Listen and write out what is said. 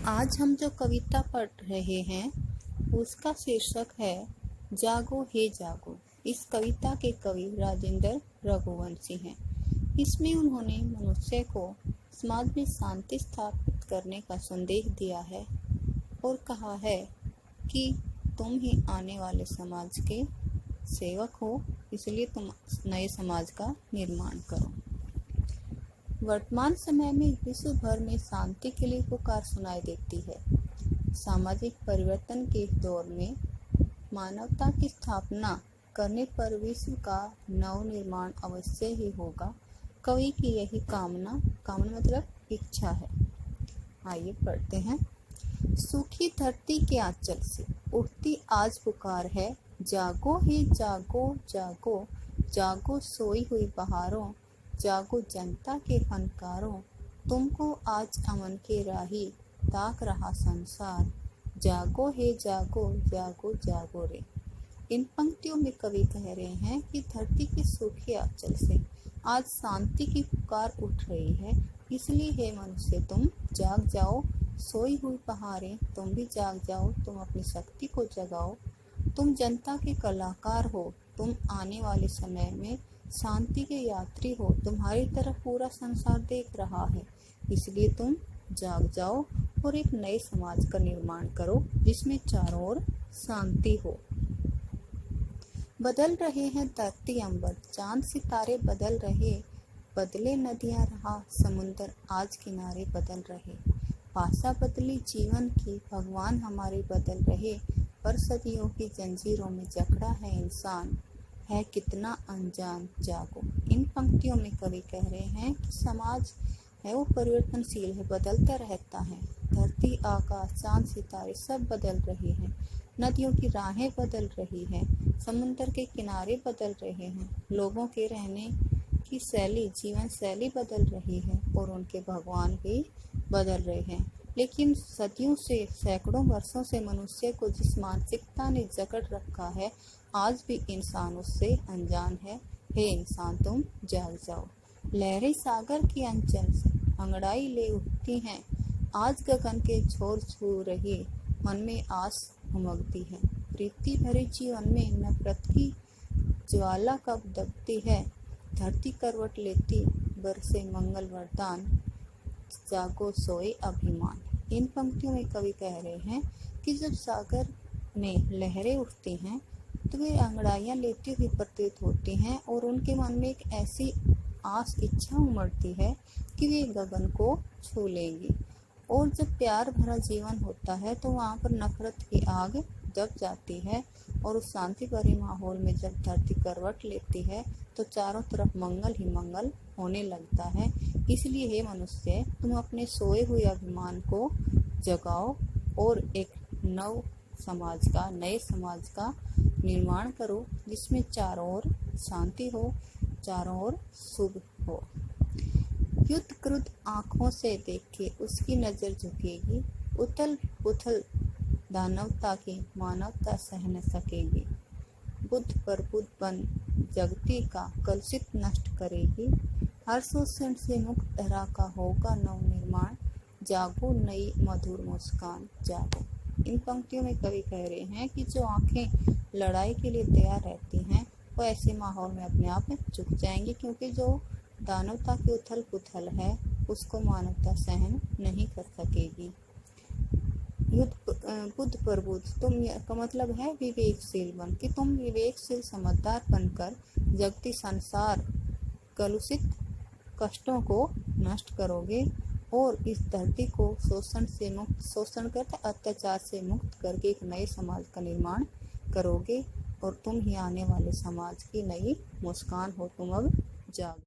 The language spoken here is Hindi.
आज हम जो कविता पढ़ रहे हैं उसका शीर्षक है जागो हे जागो। इस कविता के कवि राजेंद्र रघुवंशी हैं। इसमें उन्होंने मनुष्य को समाज में शांति स्थापित करने का संदेश दिया है और कहा है कि तुम ही आने वाले समाज के सेवक हो, इसलिए तुम नए समाज का निर्माण करो। वर्तमान समय में विश्व भर में शांति के लिए पुकार सुनाई देती है। सामाजिक परिवर्तन के इस दौर में मानवता की स्थापना करने पर विश्व का नव निर्माण अवश्य ही होगा। कवि की यही कामना मतलब इच्छा है। आइए पढ़ते हैं। सूखी धरती के आंचल से उठती आज पुकार है, जागो हे जागो जागो, जागो सोई हुई बहारों, जागो जनता के फनकारों, तुमको आज अमन के राही ताक रहा संसार, जागो हे जागो जागो जागो रे। इन पंक्तियों में कवि कह रहे हैं कि धरती के सूखे आंचल से आज शांति की पुकार उठ रही है, इसलिए हे मनुष्य तुम जाग जाओ। सोई हुई बहारें तुम भी जाग जाओ, तुम अपनी शक्ति को जगाओ। तुम जनता के कलाकार हो, तुम आने वाले समय में शांति के यात्री हो। तुम्हारी तरफ पूरा संसार देख रहा है, इसलिए तुम जाग जाओ और एक नए समाज का निर्माण करो जिसमें चारों ओर शांति हो। बदल रहे हैं धरती अंबर, चांद सितारे बदल रहे, बदले नदियां राह समुंदर आज किनारे बदल रहे। भाषा बदली जीवन की, भगवान हमारे बदल रहे, पर सदियों की जंजीरों में जकड़ा है इंसान, है कितना अनजान जागो। इन पंक्तियों में कवि कह रहे हैं कि समाज है वो परिवर्तनशील है, बदलता रहता है। धरती, आकाश, चांद, सितारे सब बदल रहे हैं। नदियों की राहें बदल रही हैं, समुद्र के किनारे बदल रहे हैं, लोगों के रहने की शैली, जीवन शैली बदल रही है और उनके भगवान भी बदल रहे हैं। लेकिन सदियों से, सैकड़ों वर्षों से मनुष्य को जिस मानसिकता ने जकड़ रखा है, आज भी इंसान उससे अनजान है। हे इंसान तुम जाग जाओ। लहरें सागर की अंचल से अंगड़ाई ले उठती हैं, आज गगन के छोर छू रही, मन में आस उमगती है। प्रीति भरे जीवन में नफरत की ज्वाला कब दबती है, धरती करवट लेती बरसे मंगल वरदान, जागो सोए अभिमान। इन पंक्तियों में कवि कह रहे हैं कि जब सागर में लहरें उठती हैं तो वे अंगड़ाइयाँ लेती हुई प्रतीत होती हैं और उनके मन में एक ऐसी आस, इच्छा उमड़ती है कि वे गगन को छू लेंगी। और जब प्यार भरा जीवन होता है तो वहाँ पर नफरत की आग दब जाती है और उस शांति भरे माहौल में जब धरती करवट लेती है तो चारों तरफ मंगल ही मंगल होने लगता है। इसलिए हे मनुष्य तुम अपने सोए हुए अभिमान को जगाओ और एक नए समाज का निर्माण करो जिसमें चारों ओर शांति हो, चारों ओर शुभ हो। युद्ध क्रुद्ध आंखों से देखे उसकी नजर झुकेगी, उथल पुथल दानवता की मानवता सह न सकेगी। बुद्ध पर बुद्ध बन जगती का कलुषित नष्ट करेगी, हर शोषण से मुक्त धरा का होगा नव निर्माण, जागो नई मधुर मुस्कान जागो। इन पंक्तियों में कवि कह रहे हैं कि जो आंखें लड़ाई के लिए तैयार रहती हैं वो ऐसे माहौल में अपने आप में झुक जाएंगी, क्योंकि जो दानवता की उथल पुथल है उसको मानवता सहन नहीं कर सकेगी। बुद्ध पर बुद्ध तुम का मतलब है विवेकशील बन, कि तुम विवेकशील समझदार बनकर जगती संसार कलुषित कष्टों को नष्ट करोगे और इस धरती को शोषण करते अत्याचार से मुक्त करके एक नए समाज का निर्माण करोगे और तुम ही आने वाले समाज की नई मुस्कान हो। तुम अब जाग